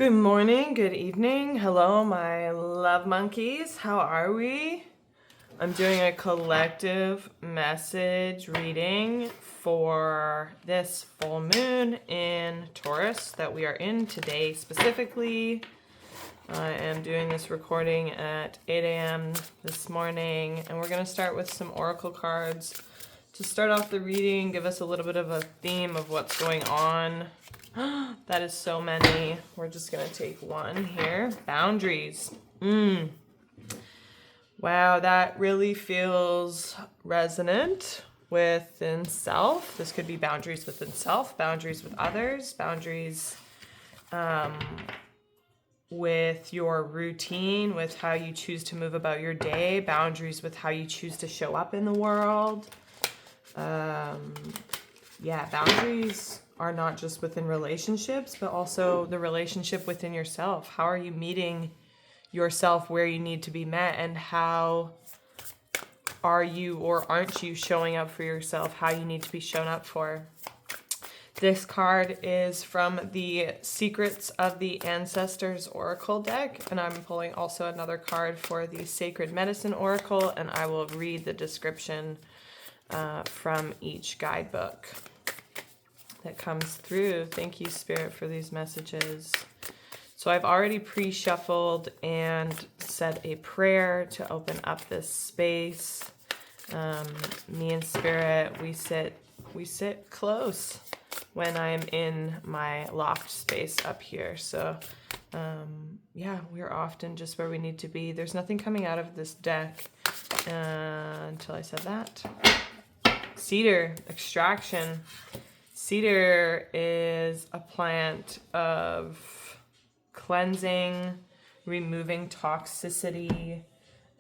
Good morning, good evening. Hello, my love monkeys. How are we? I'm doing a collective message reading for this full moon in Taurus that we are in today specifically. I am doing this recording at 8 a.m. this morning, and we're going to start with some oracle cards to start off the reading, give us a little bit of a theme of what's going on. That is so many. We're just going to take one here. Boundaries. Wow, that really feels resonant within self. This could be boundaries within self, boundaries with others, boundaries with your routine, with how you choose to move about your day, boundaries with how you choose to show up in the world. Boundaries are not just within relationships, but also the relationship within yourself. How are you meeting yourself where you need to be met, and how are you or aren't you showing up for yourself, how you need to be shown up for? This card is from the Secrets of the Ancestors Oracle deck, and I'm pulling also another card for the Sacred Medicine Oracle, and I will read the description from each guidebook that comes through. Thank you, Spirit, for these messages. So I've already pre-shuffled and said a prayer to open up this space. Me and Spirit, we sit close when I'm in my loft space up here. So we're often just where we need to be. There's nothing coming out of this deck until I said that. Cedar, extraction. Cedar is a plant of cleansing, removing toxicity.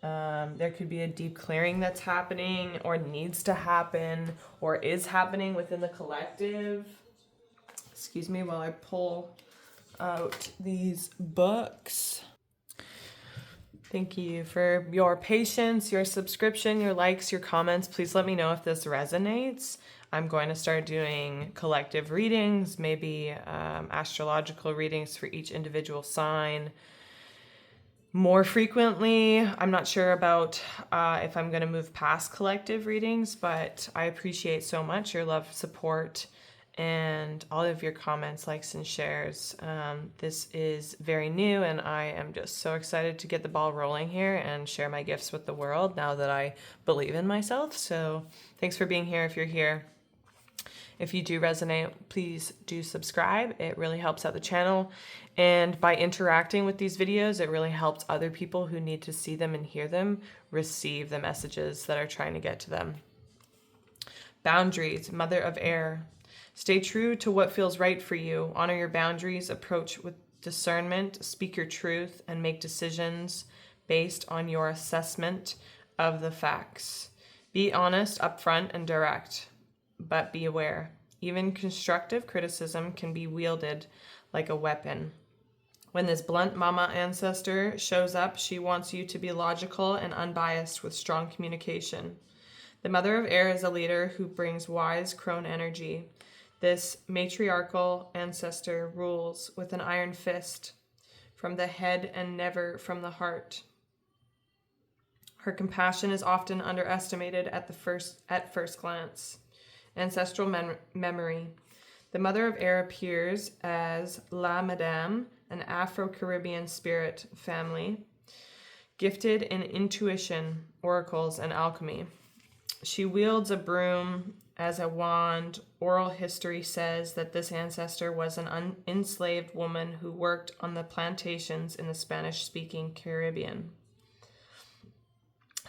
There could be a deep clearing that's happening or needs to happen or is happening within the collective. Excuse me while I pull out these books. Thank you for your patience, your subscription, your likes, your comments. Please let me know if this resonates. I'm going to start doing collective readings, maybe astrological readings for each individual sign more frequently. I'm not sure about if I'm going to move past collective readings, but I appreciate so much your love, support, and all of your comments, likes, and shares. This is very new, and I am just so excited to get the ball rolling here and share my gifts with the world now that I believe in myself. So thanks for being here if you're here. If you do resonate, please do subscribe. It really helps out the channel. And by interacting with these videos, it really helps other people who need to see them and hear them receive the messages that are trying to get to them. Boundaries, Mother of Air. Stay true to what feels right for you. Honor your boundaries, approach with discernment, speak your truth, and make decisions based on your assessment of the facts. Be honest, upfront, and direct. But be aware, even constructive criticism can be wielded like a weapon. When this blunt mama ancestor shows up, she wants you to be logical and unbiased with strong communication. The Mother of Air is a leader who brings wise crone energy. This matriarchal ancestor rules with an iron fist from the head and never from the heart. Her compassion is often underestimated at first glance. Ancestral memory. The Mother of Air appears as La Madame, an Afro-Caribbean spirit family, gifted in intuition, oracles, and alchemy. She wields a broom as a wand. Oral history says that this ancestor was an enslaved woman who worked on the plantations in the Spanish-speaking Caribbean.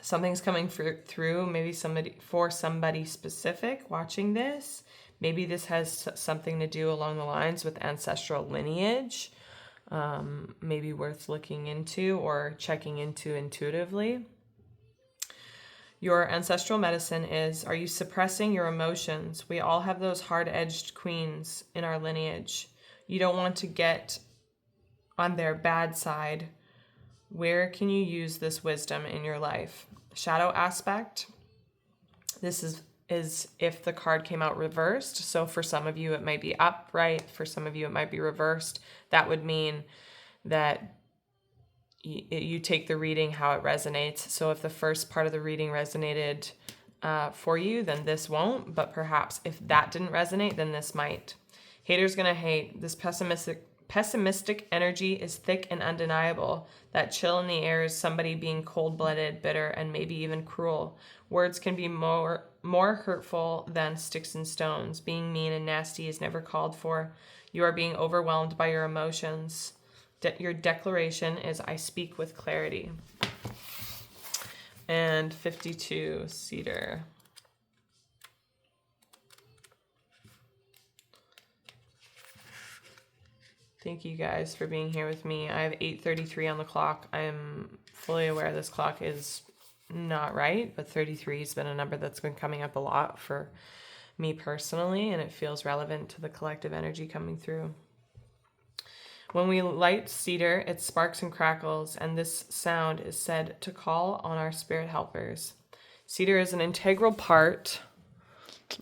Something's coming through, maybe somebody specific watching this. Maybe this has something to do along the lines with ancestral lineage, maybe worth looking into or checking into intuitively. Your ancestral medicine is, are you suppressing your emotions? We all have those hard-edged queens in our lineage. You don't want to get on their bad side. Where can you use this wisdom in your life? Shadow aspect. This is is if the card came out reversed. So for some of you, it might be upright. For some of you, it might be reversed. That would mean that you take the reading how it resonates. So if the first part of the reading resonated for you, then this won't. But perhaps if that didn't resonate, then this might. Haters gonna hate. This pessimistic energy is thick and undeniable. That chill in the air is somebody being cold-blooded, bitter, and maybe even cruel. Words can be more hurtful than sticks and stones. Being mean and nasty is never called for. You are being overwhelmed by your emotions. Your declaration is, I speak with clarity. And 52, Cedar. Thank you guys for being here with me. I have 8:33 on the clock. I am fully aware this clock is not right, but 33 has been a number that's been coming up a lot for me personally, and it feels relevant to the collective energy coming through. When we light cedar, it sparks and crackles, and this sound is said to call on our spirit helpers. Cedar is an integral part.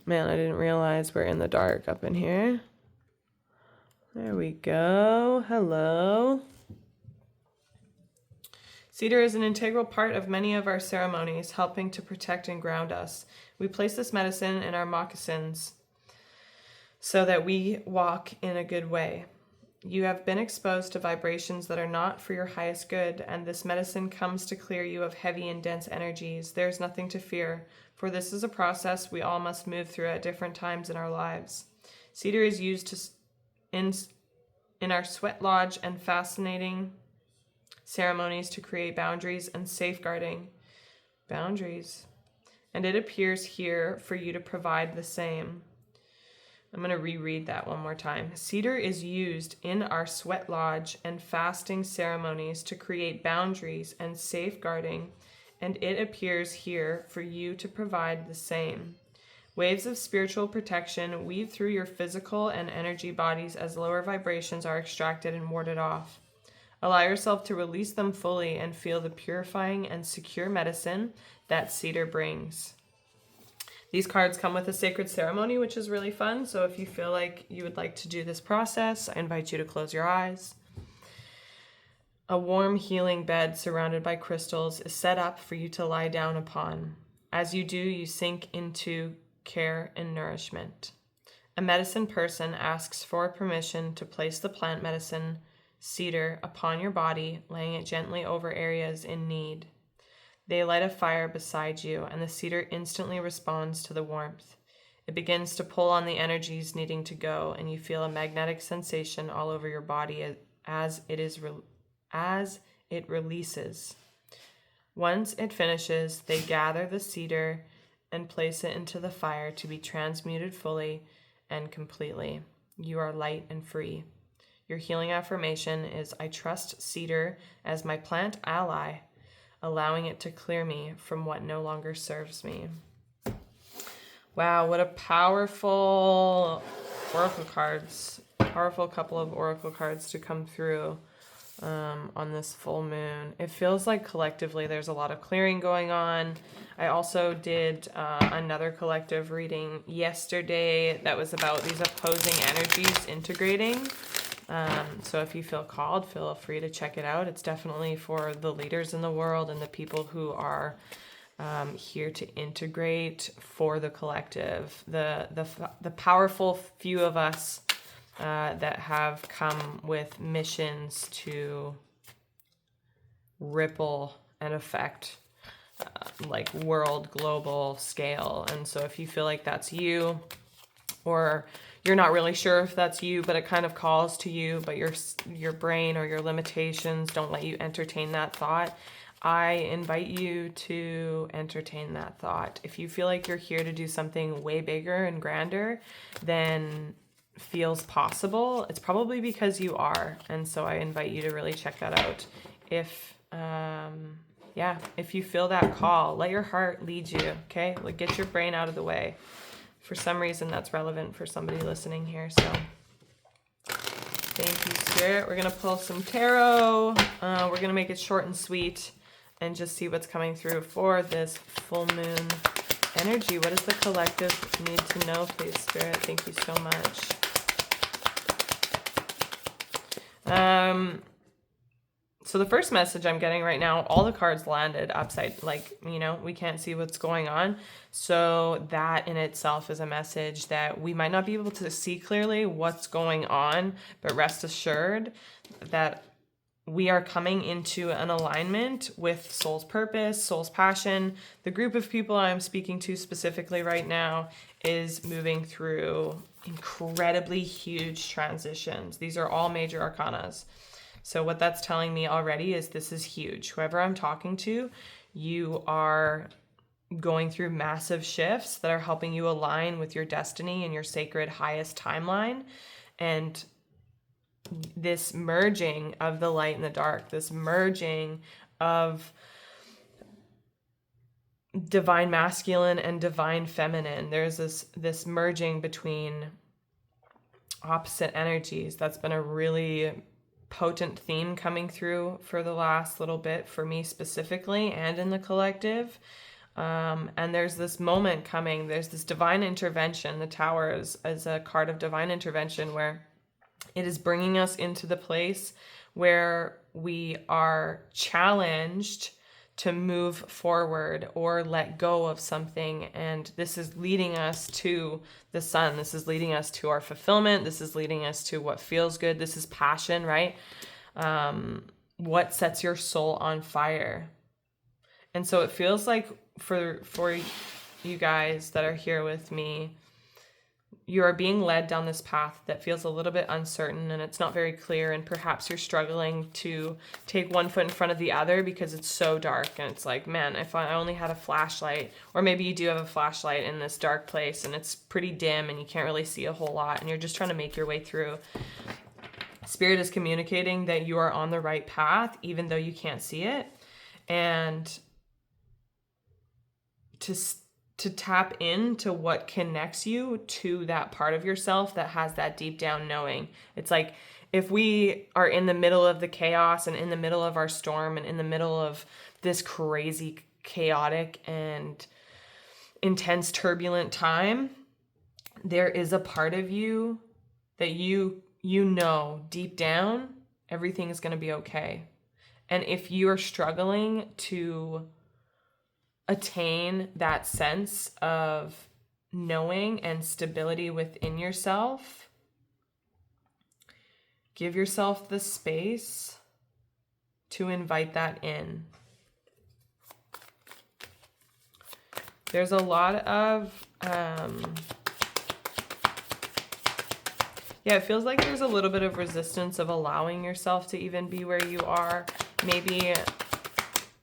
Man, I didn't realize we're in the dark up in here. There we go. Hello. Cedar is an integral part of many of our ceremonies, helping to protect and ground us. We place this medicine in our moccasins so that we walk in a good way. You have been exposed to vibrations that are not for your highest good, and this medicine comes to clear you of heavy and dense energies. There is nothing to fear, for this is a process we all must move through at different times in our lives. Cedar is used in our sweat lodge and fascinating ceremonies to create boundaries and safeguarding boundaries. And it appears here for you to provide the same. I'm going to reread that one more time. Cedar is used in our sweat lodge and fasting ceremonies to create boundaries and safeguarding, and it appears here for you to provide the same. Waves of spiritual protection weave through your physical and energy bodies as lower vibrations are extracted and warded off. Allow yourself to release them fully and feel the purifying and secure medicine that cedar brings. These cards come with a sacred ceremony, which is really fun. So if you feel like you would like to do this process, I invite you to close your eyes. A warm healing bed surrounded by crystals is set up for you to lie down upon. As you do, you sink into care and nourishment. A medicine person asks for permission to place the plant medicine cedar upon your body, laying it gently over areas in need. They light a fire beside you, and the cedar instantly responds to the warmth. It begins to pull on the energies needing to go, and you feel a magnetic sensation all over your body as it releases. Once it finishes, they gather the cedar and place it into the fire to be transmuted fully and completely. You are light and free. Your healing affirmation is, I trust cedar as my plant ally, allowing it to clear me from what no longer serves me. Wow, what a powerful oracle cards. Powerful couple of oracle cards to come through on this full moon. It feels like collectively there's a lot of clearing going on. I also did another collective reading yesterday that was about these opposing energies integrating. So if you feel called, feel free to check it out. It's definitely for the leaders in the world and the people who are here to integrate for the collective, the powerful few of us that have come with missions to ripple and affect like world global scale. And so if you feel like that's you, or you're not really sure if that's you, but it kind of calls to you, but your brain or your limitations don't let you entertain that thought, I invite you to entertain that thought. If you feel like you're here to do something way bigger and grander than feels possible, it's probably because you are. And so I invite you to really check that out. If you feel that call, let your heart lead you, okay? Like, get your brain out of the way. For some reason, that's relevant for somebody listening here. So thank you, Spirit. We're going to pull some tarot. We're going to make it short and sweet and just see what's coming through for this full moon energy. What does the collective need to know, please, Spirit? Thank you so much. So the first message I'm getting right now, all the cards landed upside, like, we can't see what's going on. So that in itself is a message that we might not be able to see clearly what's going on, but rest assured that we are coming into an alignment with soul's purpose, soul's passion. The group of people I'm speaking to specifically right now is moving through incredibly huge transitions. These are all major arcanas. So what that's telling me already is this is huge. Whoever I'm talking to, you are going through massive shifts that are helping you align with your destiny and your sacred highest timeline. And this merging of the light and the dark, this merging of divine masculine and divine feminine. There's this merging between opposite energies. That's been a really potent theme coming through for the last little bit for me specifically and in the collective. And there's this moment coming. There's this divine intervention. The Tower is a card of divine intervention where it is bringing us into the place where we are challenged to move forward or let go of something. And this is leading us to the sun. This is leading us to our fulfillment. This is leading us to what feels good. This is passion, right? What sets your soul on fire? And so it feels like for you guys that are here with me, you are being led down this path that feels a little bit uncertain and it's not very clear, and perhaps you're struggling to take one foot in front of the other because it's so dark and it's like, man, if I only had a flashlight, or maybe you do have a flashlight in this dark place and it's pretty dim and you can't really see a whole lot and you're just trying to make your way through. Spirit is communicating that you are on the right path even though you can't see it, and to tap into what connects you to that part of yourself that has that deep down knowing. It's like if we are in the middle of the chaos and in the middle of our storm and in the middle of this crazy, chaotic and intense, turbulent time, there is a part of you that you know deep down everything is going to be okay. And if you are struggling to attain that sense of knowing and stability within yourself, give yourself the space to invite that in. There's a lot of, it feels like there's a little bit of resistance of allowing yourself to even be where you are. Maybe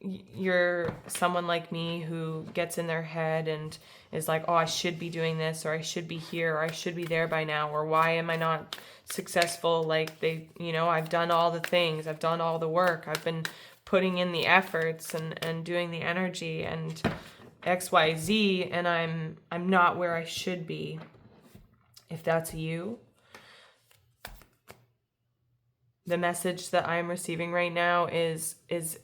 you're someone like me who gets in their head and is like, oh, I should be doing this, or I should be here, or I should be there by now, or why am I not successful? Like I've done all the things, I've done all the work, I've been putting in the efforts and doing the energy and XYZ, and I'm not where I should be. If that's you, the message that I'm receiving right now is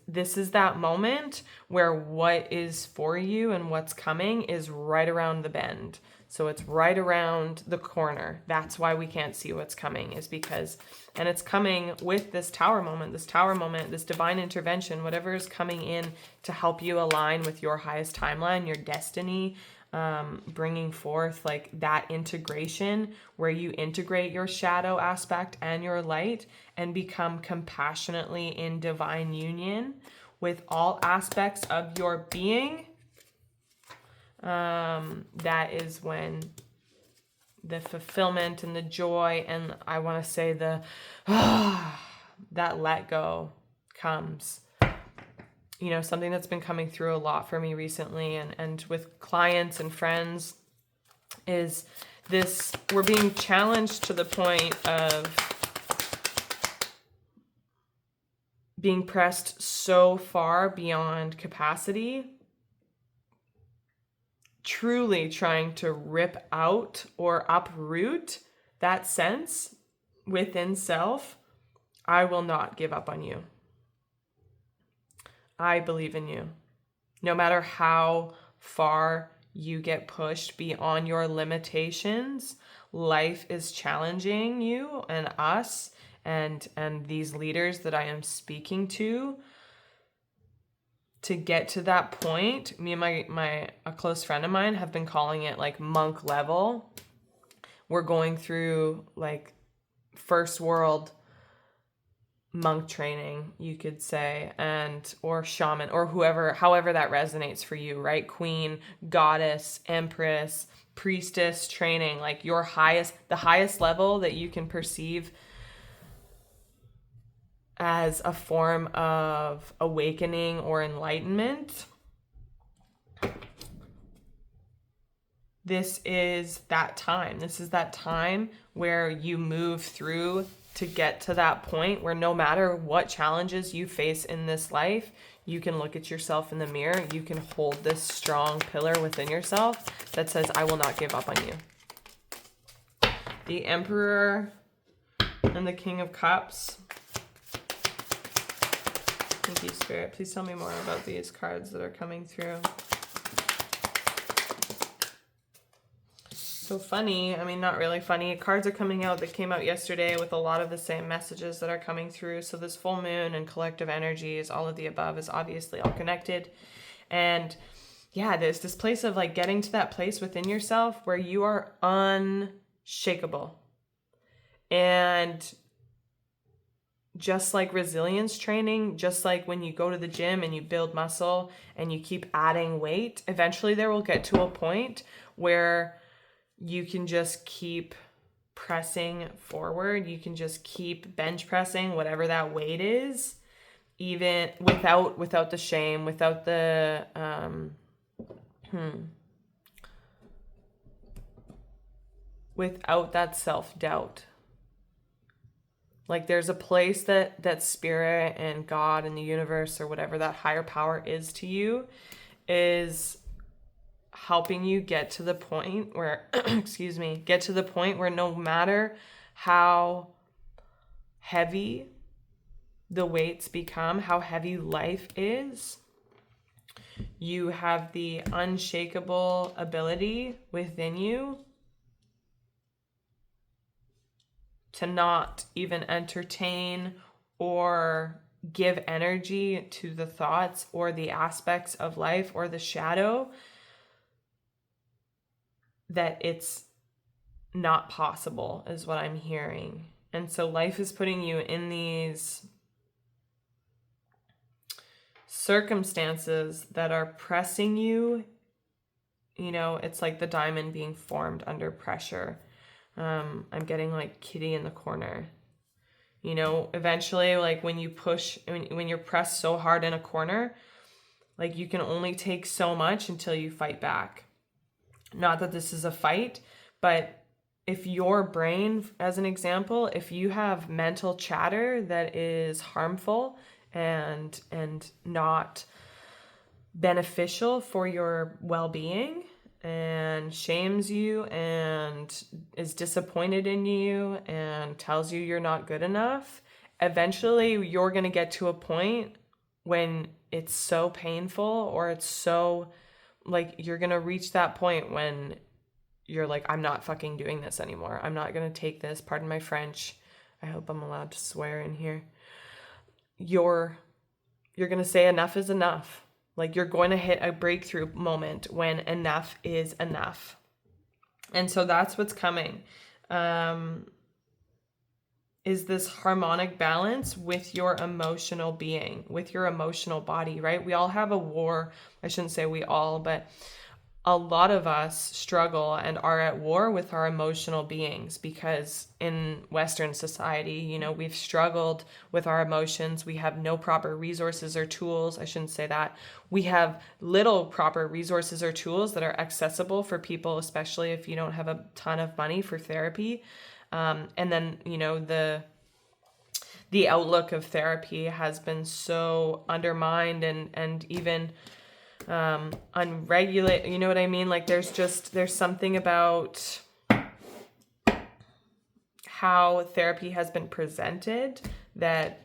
this is that moment where what is for you and what's coming is right around the bend. So it's right around the corner. That's why we can't see what's coming, is because, and it's coming with this tower moment, this divine intervention, whatever is coming in to help you align with your highest timeline, your destiny, bringing forth like that integration where you integrate your shadow aspect and your light and become compassionately in divine union with all aspects of your being. That is when the fulfillment and the joy, and I want to say that let go comes. Something that's been coming through a lot for me recently and with clients and friends is this, we're being challenged to the point of being pressed so far beyond capacity, truly trying to rip out or uproot that sense within self. I will not give up on you. I believe in you. No matter how far you get pushed beyond your limitations. Life is challenging you and us and these leaders that I am speaking to get to that point. Me and a close friend of mine have been calling it like monk level. We're going through like first world monk training, you could say, or shaman, or however that resonates for you, right? Queen, goddess, empress, priestess training, like the highest level that you can perceive as a form of awakening or enlightenment. This is that time. This is that time where you move through to get to that point where no matter what challenges you face in this life, you can look at yourself in the mirror. You can hold this strong pillar within yourself that says, I will not give up on you. The Emperor and the King of Cups. Thank you, Spirit. Please tell me more about these cards that are coming through. So funny. I mean, not really funny. Cards are coming out that came out yesterday with a lot of the same messages that are coming through. So this full moon and collective energies, all of the above is obviously all connected. And yeah, there's this place of like getting to that place within yourself where you are unshakable. And just like resilience training, just like when you go to the gym and you build muscle and you keep adding weight, eventually there will get to a point where you can just keep pressing forward. You can just keep bench pressing whatever that weight is, even without the shame, without the without that self-doubt. Like there's a place that spirit and God and the universe or whatever that higher power is to you is helping you get to the point where, get to the point where no matter how heavy the weights become, how heavy life is, you have the unshakable ability within you to not even entertain or give energy to the thoughts or the aspects of life or the shadow that it's not possible, is what I'm hearing. And so life is putting you in these circumstances that are pressing you. You know, it's like the diamond being formed under pressure. I'm getting like kitty in the corner. You know, eventually, like when you push, when you're pressed so hard in a corner, like you can only take so much until you fight back. Not that this is a fight, but if your brain, as an example, if you have mental chatter that is harmful and not beneficial for your well-being and shames you and is disappointed in you and tells you you're not good enough, eventually you're going to get to a point when it's so painful or it's so like you're going to reach that point when you're like, I'm not fucking doing this anymore. I'm not going to take this. Pardon my French. I hope I'm allowed to swear in here. You're going to say enough is enough. Like you're going to hit a breakthrough moment when enough is enough. And so that's what's coming. Is this harmonic balance with your emotional being, with your emotional body, right? We all have a war. I shouldn't say we all, but a lot of us struggle and are at war with our emotional beings because in Western society, you know, we've struggled with our emotions. We have no proper resources or tools. I shouldn't say that. We have little proper resources or tools that are accessible for people, especially if you don't have a ton of money for therapy. And then, you know, the outlook of therapy has been so undermined and even unregulated. You know what I mean? Like there's something about how therapy has been presented that,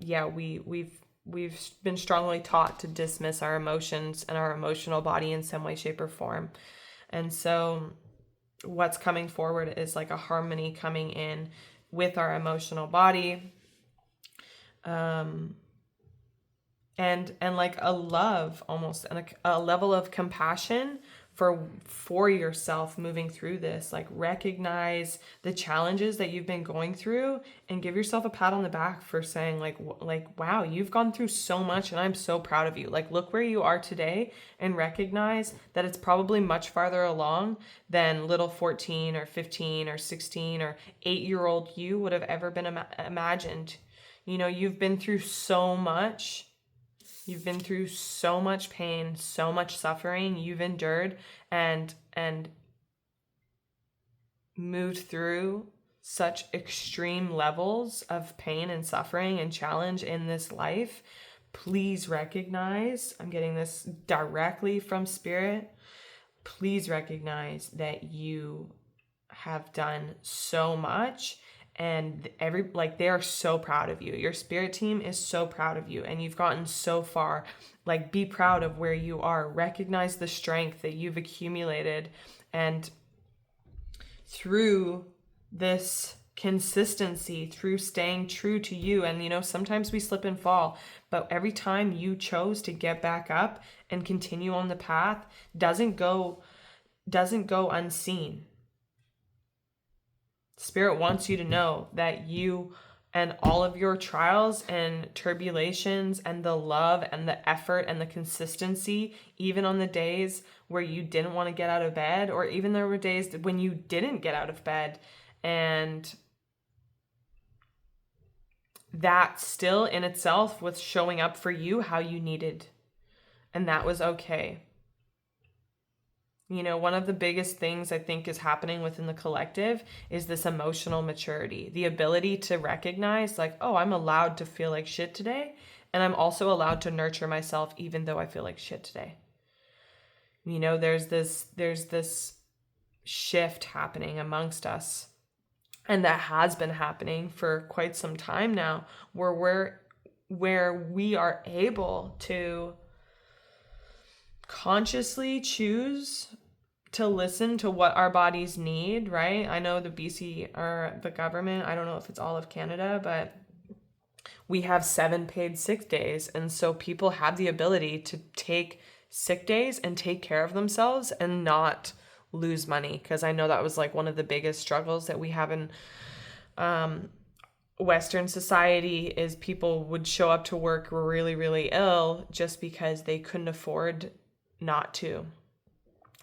we've we've been strongly taught to dismiss our emotions and our emotional body in some way, shape, or form. And so what's coming forward is like a harmony coming in with our emotional body, and like a love almost, and a level of compassion for yourself moving through this. Like, recognize the challenges that you've been going through and give yourself a pat on the back for saying like, wow, you've gone through so much and I'm so proud of you. Like, look where you are today, and recognize that it's probably much farther along than little 14 or 15 or 16 or 8-year-old you would have ever been imagined. You know, you've been through so much. You've been through so much pain, so much suffering. You've endured and moved through such extreme levels of pain and suffering and challenge in this life. Please recognize, I'm getting this directly from Spirit, please recognize that you have done so much. And they are so proud of you. Your spirit team is so proud of you, and you've gotten so far. Like, be proud of where you are. Recognize the strength that you've accumulated, and through this consistency, through staying true to you. And you know, sometimes we slip and fall, but every time you chose to get back up and continue on the path doesn't go unseen. Spirit wants you to know that you and all of your trials and tribulations and the love and the effort and the consistency, even on the days where you didn't want to get out of bed, or even there were days when you didn't get out of bed, and that still in itself was showing up for you how you needed. And that was okay. You know, one of the biggest things I think is happening within the collective is this emotional maturity, the ability to recognize like, oh, I'm allowed to feel like shit today. And I'm also allowed to nurture myself even though I feel like shit today. You know, there's this shift happening amongst us. And that has been happening for quite some time now, where we are able to consciously choose to listen to what our bodies need, right? I know the BC, or the government, I don't know if it's all of Canada, but we have 7 paid sick days. And so people have the ability to take sick days and take care of themselves and not lose money. Because I know that was like one of the biggest struggles that we have in Western society, is people would show up to work really, really ill just because they couldn't afford not to.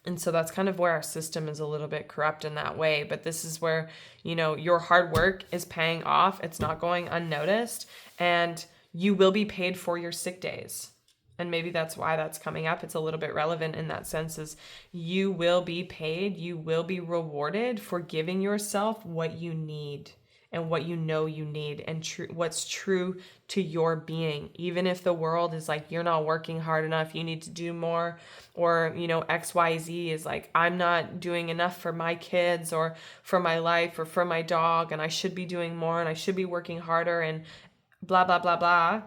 And so that's kind of where our system is a little bit corrupt in that way. But this is where, you know, your hard work is paying off. It's not going unnoticed, and you will be paid for your sick days. And maybe that's why that's coming up. It's a little bit relevant in that sense, is you will be paid. You will be rewarded for giving yourself what you need and what you know you need, and what's true to your being. Even if the world is like, you're not working hard enough, you need to do more, or, you know, XYZ is like, I'm not doing enough for my kids or for my life or for my dog, and I should be doing more and I should be working harder and blah, blah, blah, blah.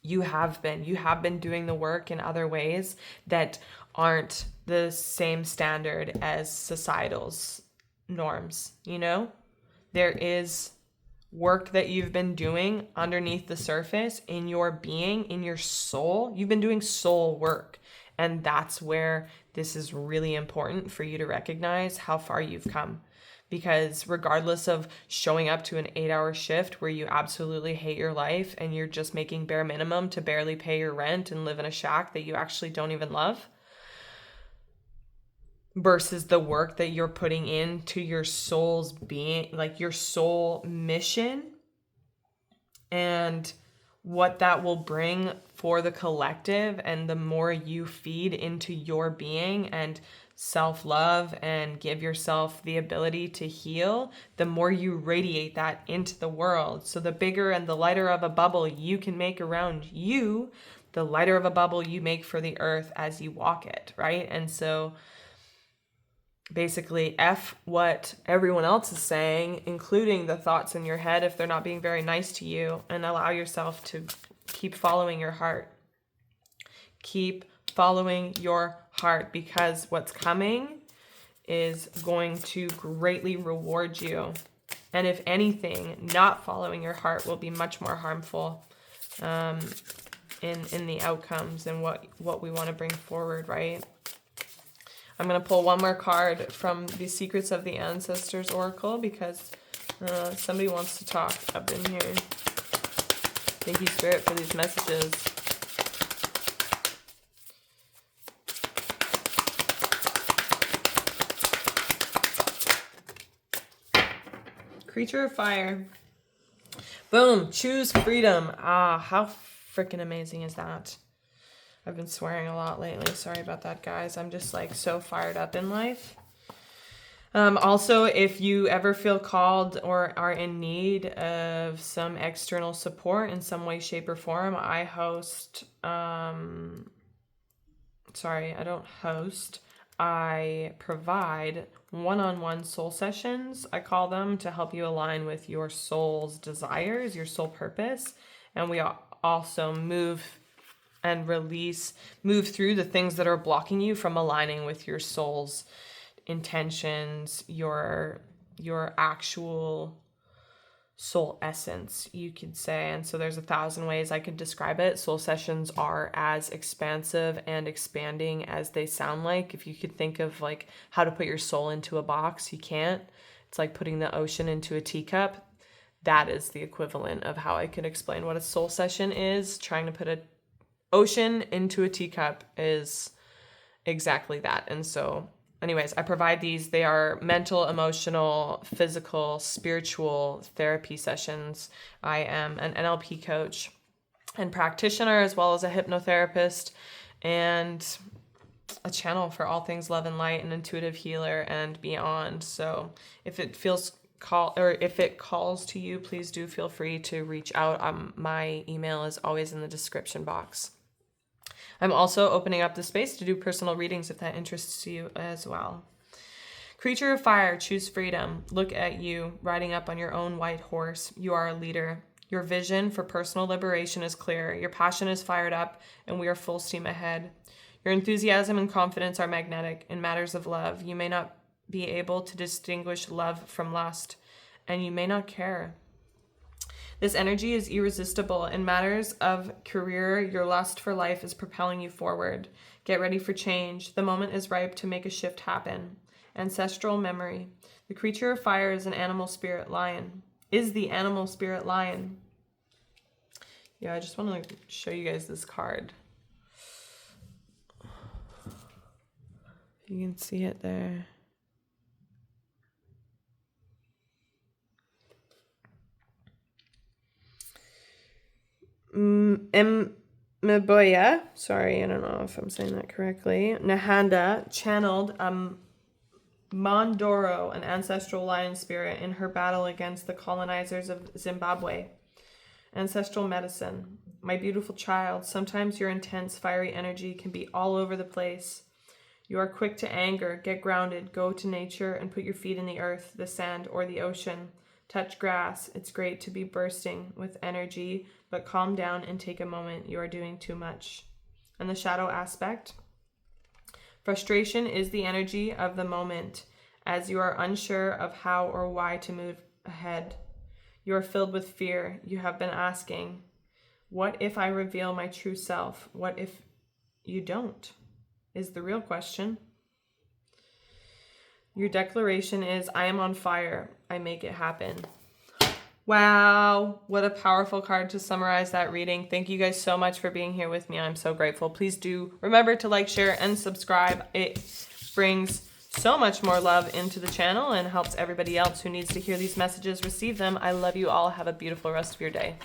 You have been doing the work in other ways that aren't the same standard as societal's norms, you know? There is work that you've been doing underneath the surface in your being, in your soul. You've been doing soul work. And that's where this is really important for you to recognize how far you've come. Because regardless of showing up to an 8-hour shift where you absolutely hate your life and you're just making bare minimum to barely pay your rent and live in a shack that you actually don't even love, versus the work that you're putting into your soul's being, like your soul mission, and what that will bring for the collective. And the more you feed into your being and self-love and give yourself the ability to heal, the more you radiate that into the world. So the bigger and the lighter of a bubble you can make around you, the lighter of a bubble you make for the earth as you walk it, right? And so basically F what everyone else is saying, including the thoughts in your head if they're not being very nice to you, and allow yourself to keep following your heart. Keep following your heart, because what's coming is going to greatly reward you. And if anything, not following your heart will be much more harmful in the outcomes and what we want to bring forward, right? I'm going to pull one more card from the Secrets of the Ancestors Oracle, because somebody wants to talk up in here. Thank you, Spirit, for these messages. Creature of fire. Boom. Choose freedom. Ah, how freaking amazing is that? I've been swearing a lot lately. Sorry about that, guys. I'm just like so fired up in life. Also, if you ever feel called or are in need of some external support in some way, shape, or form, I host, I provide one-on-one soul sessions, I call them, to help you align with your soul's desires, your soul purpose. And we also move through the things that are blocking you from aligning with your soul's intentions, your actual soul essence, you could say. And so there's 1,000 ways I could describe it. Soul sessions are as expansive and expanding as they sound like. If you could think of like how to put your soul into a box, you can't. It's like putting the ocean into a teacup. That is the equivalent of how I could explain what a soul session is. Trying to put an ocean into a teacup is exactly that. And so anyways, I provide these. They are mental, emotional, physical, spiritual therapy sessions. I am an NLP coach and practitioner, as well as a hypnotherapist and a channel for all things love and light, and intuitive healer and beyond. So if it calls to you, please do feel free to reach out. My email is always in the description box. I'm also opening up the space to do personal readings if that interests you as well. Creature of fire, choose freedom. Look at you riding up on your own white horse. You are a leader. Your vision for personal liberation is clear. Your passion is fired up, and we are full steam ahead. Your enthusiasm and confidence are magnetic in matters of love. You may not be able to distinguish love from lust, and you may not care. This energy is irresistible. In matters of career, your lust for life is propelling you forward. Get ready for change. The moment is ripe to make a shift happen. Ancestral memory. The creature of fire is an animal spirit lion. Is the animal spirit lion. Yeah, I just want to show you guys this card. You can see it there. Mboya, sorry, I don't know if I'm saying that correctly. Nahanda channeled Mondoro, an ancestral lion spirit, in her battle against the colonizers of Zimbabwe. Ancestral medicine. My beautiful child, sometimes your intense, fiery energy can be all over the place. You are quick to anger. Get grounded. Go to nature and put your feet in the earth, the sand, or the ocean. Touch grass. It's great to be bursting with energy, but calm down and take a moment. You are doing too much. And the shadow aspect. Frustration is the energy of the moment, as you are unsure of how or why to move ahead. You are filled with fear. You have been asking, what if I reveal my true self? What if you don't? Is the real question. Your declaration is, I am on fire. I make it happen. Wow, what a powerful card to summarize that reading. Thank you guys so much for being here with me. I'm so grateful. Please do remember to like, share, and subscribe. It brings so much more love into the channel and helps everybody else who needs to hear these messages receive them. I love you all. Have a beautiful rest of your day.